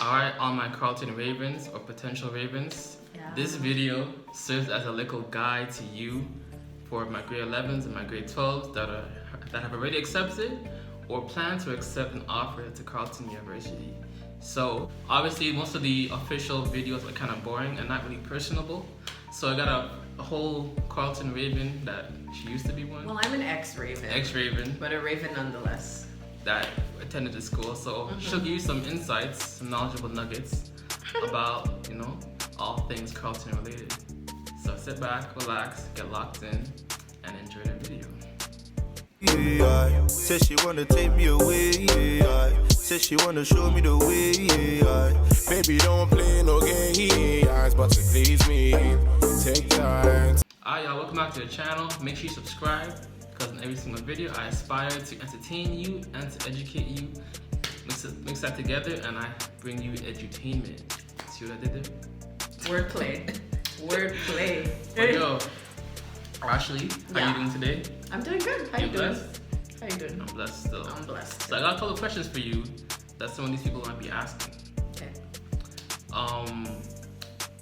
Alright, all my Carleton Ravens or potential Ravens, this video serves as a little guide to you for my grade 11s and my grade 12s that have already accepted or plan to accept an offer to Carleton University. So obviously most of the official videos are kind of boring and not really personable. So I got a whole Carleton Raven that she used to be one. Well, I'm an ex-Raven. Ex-Raven. But a Raven nonetheless. That attended the school, so she'll give you some insights, some knowledgeable nuggets about, all things Carleton related. So sit back, relax, get locked in, and enjoy the video. Yeah, said she wanna take me away. Yeah, said she wanna show me the way. Yeah, baby, don't play no games, but to please me, take time. Alright, y'all, welcome back to the channel. Make sure you subscribe, because in every single video I aspire to entertain you and to educate you. Mix that together and I bring you edutainment. See what I did there? Wordplay. Wordplay. But yo, Ashley, how you doing today? I'm doing good. How you doing? Blessed? How you doing? I'm blessed still. I'm blessed. So I got a couple of questions for you that some of these people might be asking. Okay.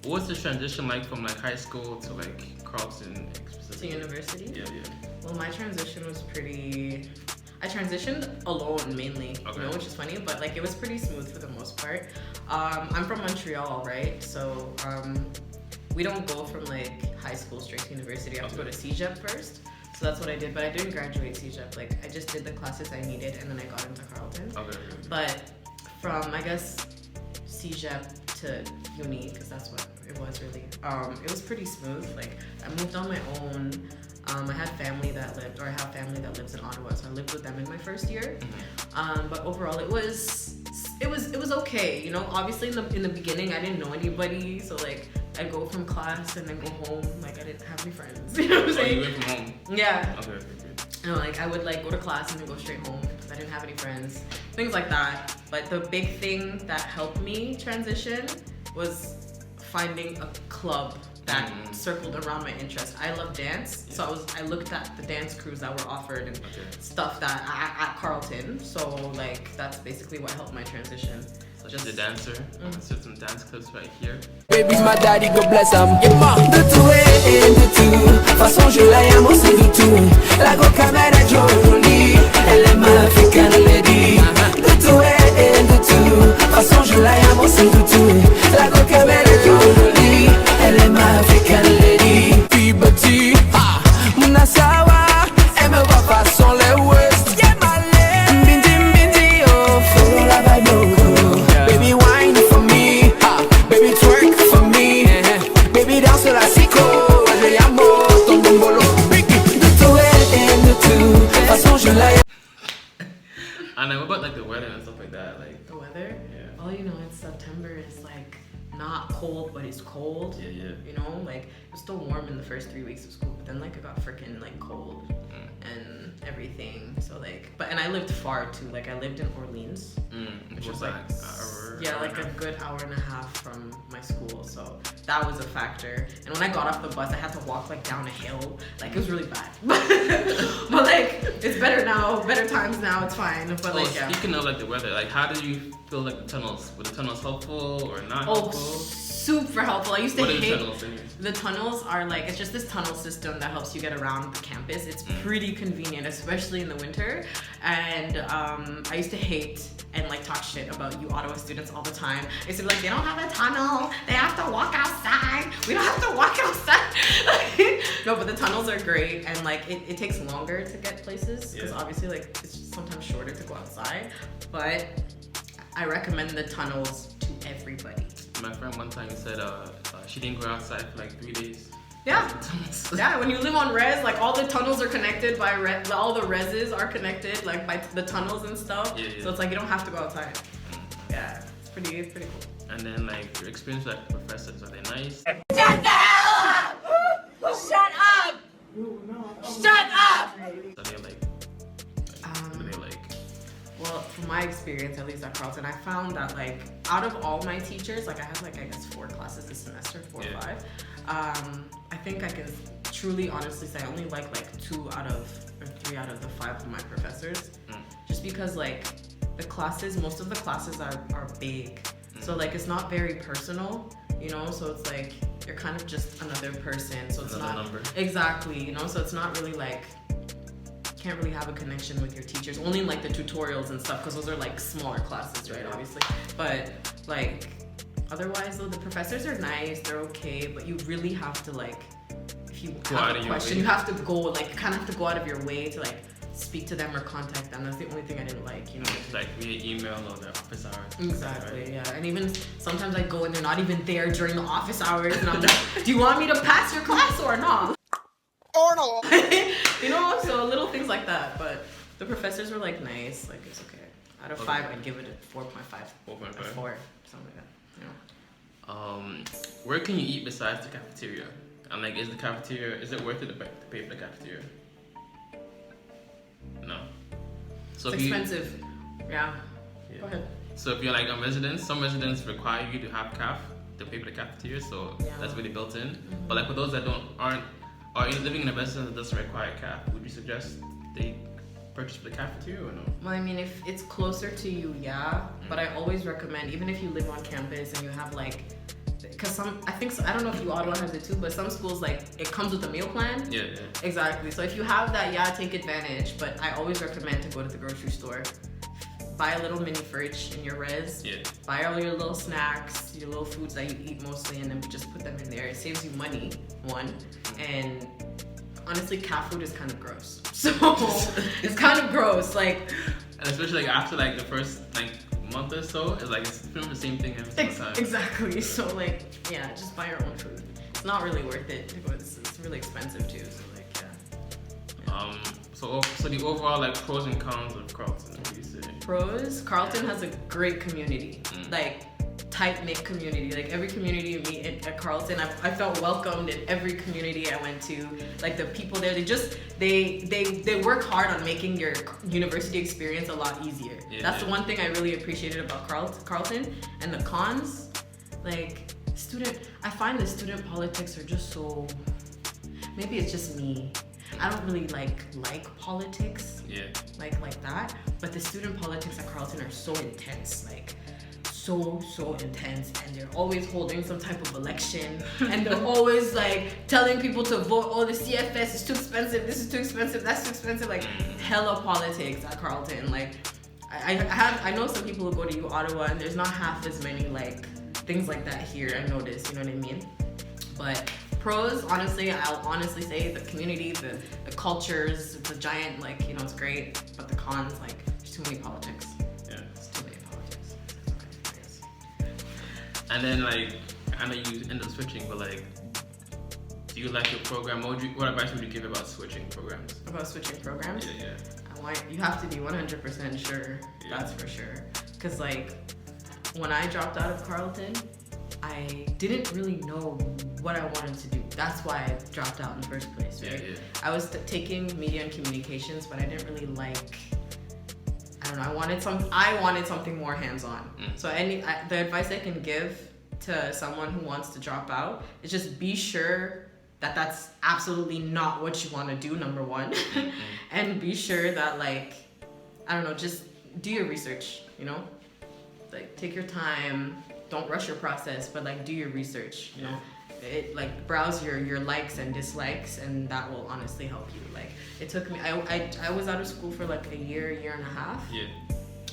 What's the transition like from like high school to like Carleton To university? Yeah. Well, my transition was pretty... I transitioned alone mainly, which is funny, but like it was pretty smooth for the most part. I'm from Montreal, right? So we don't go from like high school straight to university. I have to go to CEGEP first. So that's what I did, but I didn't graduate CEGEP. Like I just did the classes I needed and then I got into Carleton. Okay. But from, I guess, CEGEP to uni, because that's what it was really, it was pretty smooth. Like I moved on my own. I had family that lived, or I have family that lives in Ottawa, so I lived with them in my first year. But overall, it was okay. Obviously in the beginning, I didn't know anybody, so like I'd go from class and then go home. Like I didn't have any friends. You know what I'm saying? You went from home. Yeah. Okay. Like I would like go to class and then go straight home because I didn't have any friends, things like that. But the big thing that helped me transition was finding a club that circled around my interest. I love dance, so I looked at the dance crews that were offered and stuff that at Carleton. So like that's basically what helped my transition. So just a dancer. Let's do some dance clips right here. Baby, my daddy, God bless him. De tout et de tout. Façon, je l'aime aussi de tout. La go caméra jolie, elle est ma African lady. De tout et de tout. Façon, je l'aime aussi de tout. La go caméra jolie, elle est ma African lady. Puis petit, muna sawa, elle me voit façon les West. Yeah, my lady. Bindi, oh, follow la vibe, oh. Baby, wine for me, baby, twerk for me. Baby, dance la sicko, je llamo ton bombolo. De tout et de tout, façon je l'aime. And then what about like the weather and stuff like that? Like the weather? Yeah. Well, it's September. It's like not cold, but it's cold. Yeah. Like it was still warm in the first 3 weeks of school, but then like it got freaking like cold and everything. So like, and I lived far too. Like I lived in Orleans, which was like like a good hour and a half from my school. So that was a factor. And when I got off the bus, I had to walk like down a hill. Like it was really bad. But like it's better now. Better times now. It's fine. But like speaking of like the weather, like how did you feel like the tunnels? Were the tunnels helpful or not helpful? Super helpful. I used to hate the tunnels anyways? The tunnels are like, it's just this tunnel system that helps you get around the campus. It's pretty convenient, especially in the winter. And I used to hate and like talk shit about you Ottawa students all the time. I used to be like, they don't have a tunnel. They have to walk outside. We don't have to walk outside. No, but the tunnels are great. And like, it takes longer to get places because obviously like it's sometimes shorter to go outside. But I recommend the tunnels to everybody. My friend one time said she didn't go outside for like 3 days. Yeah. Yeah, when you live on res, like all the tunnels are connected by all the reses are connected like by the tunnels and stuff. Yeah. So it's like you don't have to go outside. Yeah, it's pretty cool. And then like your experience with like professors, are they nice? Shut the hell up! Shut up! Shut up! So they like well, from my experience, at least at Carleton, I found that like out of all my teachers, like I had like I guess 4 classes this semester, 4 or 5. I think I can truly, honestly say I only like 2 out of or 3 out of the 5 of my professors, just because like the classes, most of the classes are big. So like it's not very personal, you know, so it's like you're kind of just another person. So it's another not number. Exactly, you know, so it's not really like can't really have a connection with your teachers. Only in like the tutorials and stuff, because those are like smaller classes, right? Obviously. But like otherwise though, the professors are nice, they're okay, but you really have to like if you have a question, you have to go like kind of have to go out of your way to like speak to them or contact them. That's the only thing I didn't like, you know. Like via email or their office hours. Exactly, right? Yeah. And even sometimes I go and they're not even there during the office hours, and I'm like, do you want me to pass your class or not? Or no. You know, so little things like that. But the professors were like nice, like it's okay. Out of 5, I'd give it a 4.5. 4.5. 4, something like that. You know. Where can you eat besides the cafeteria? And like, is it worth it to pay for the cafeteria? No. So It's expensive. Yeah. Go ahead. So if you're like a resident, some residents require you to have to pay for the cafeteria, so that's really built in. Mm-hmm. But like for those that aren't living in a residence that doesn't require caf, would you suggest they purchase for the cafeteria or no? Well, I mean, if it's closer to you, yeah. But I always recommend, even if you live on campus and you have like, because I don't know if Ottawa has it too, but some schools like it comes with a meal plan. Yeah. Exactly. So if you have that, yeah, take advantage. But I always recommend to go to the grocery store, buy a little mini fridge in your res. Yeah. Buy all your little snacks, your little foods that you eat mostly, and then just put them in there. It saves you money, one, and honestly, cat food is kind of gross. So it's kind of gross, like. And especially like after like the first like month or so, it's like it's pretty much the same thing every single time. Exactly. So like, yeah, just buy your own food. It's not really worth it. It's really expensive too. So like, yeah. So the overall like pros and cons of Carleton, what do you say? Pros, Carleton has a great community. Like tight-knit community. Like every community you meet at Carleton, I felt welcomed in every community I went to. Like the people there, they work hard on making your university experience a lot easier. Yeah, That's the one thing I really appreciated about Carleton. And the cons, like I find the student politics are just so, maybe it's just me. I don't really like politics. Yeah. Like that. But the student politics at Carleton are so intense. Like so intense, and they're always holding some type of election, and they're always like telling people to vote. Oh, the CFS is too expensive. This is too expensive. That's too expensive. Like hella politics at Carleton. Like I know some people who go to Ottawa, and there's not half as many like things like that here. I noticed. You know what I mean? But pros, honestly, I'll honestly say the community, the cultures, it's a giant like it's great. But the cons, like there's too many politics. And then like, I know you end up switching, but like, do you like your program? What advice would you give about switching programs? About switching programs? Yeah. You have to be 100% sure. Yeah. That's for sure. Cause like, when I dropped out of Carleton, I didn't really know what I wanted to do. That's why I dropped out in the first place, right? Yeah. I was taking media and communications, but I didn't really like. I don't know. I wanted something more hands-on. So the advice I can give to someone who wants to drop out is just be sure that that's absolutely not what you want to do. Number one, and be sure that like, I don't know, just do your research. You know, like take your time. Don't rush your process, but like do your research. You know. Like browse your likes and dislikes, and that will honestly help you. Like it took me, I was out of school for like a year and a half. Yeah.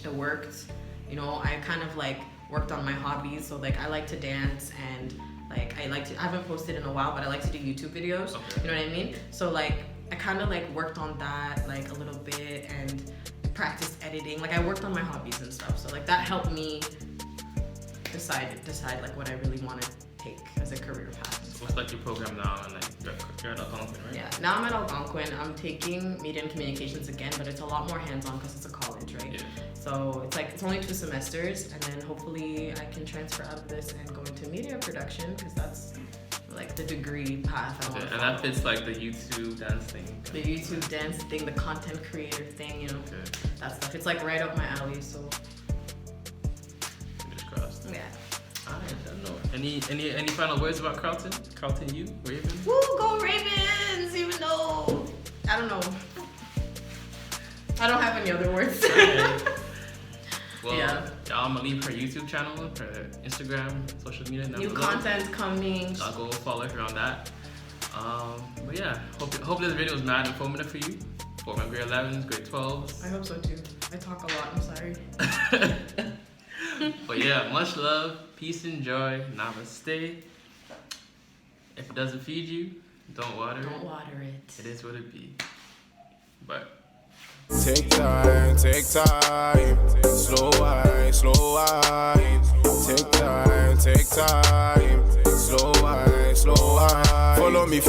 It worked. I kind of like worked on my hobbies. So like I like to dance, and like I haven't posted in a while, but I like to do YouTube videos. Okay. You know what I mean? So like I kind of like worked on that like a little bit and practiced editing. Like I worked on my hobbies and stuff. So like that helped me decide like what I really want to take as a career path. What's like your program now? And like you're at Algonquin, right? Yeah, now I'm at Algonquin. I'm taking media and communications again, but it's a lot more hands-on because it's a college, right? Yeah. So it's only 2 semesters, and then hopefully I can transfer out of this and go into media production because that's like the degree path I want to follow. And that fits like the YouTube dance thing. The YouTube dance thing, the content creator thing, that stuff. It's like right up my alley. So. Fingers crossed. Yeah. I don't know. Any final words about Carleton? Carleton U? Raven? Woo, go Ravens! Even though, I don't know. I don't have any other words. Well, Yeah. I'm gonna leave her YouTube channel, her Instagram, social media. New below. content coming. So I'll go follow her on that. But yeah, hope this video was mad informative for you. For my grade 11s, grade 12s. I hope so too. I talk a lot, I'm sorry. But yeah, much love, peace and joy, namaste. If it doesn't feed you, don't water it. Don't water it. It is what it be. But Take time, slow wine, take time, slow wine, follow me,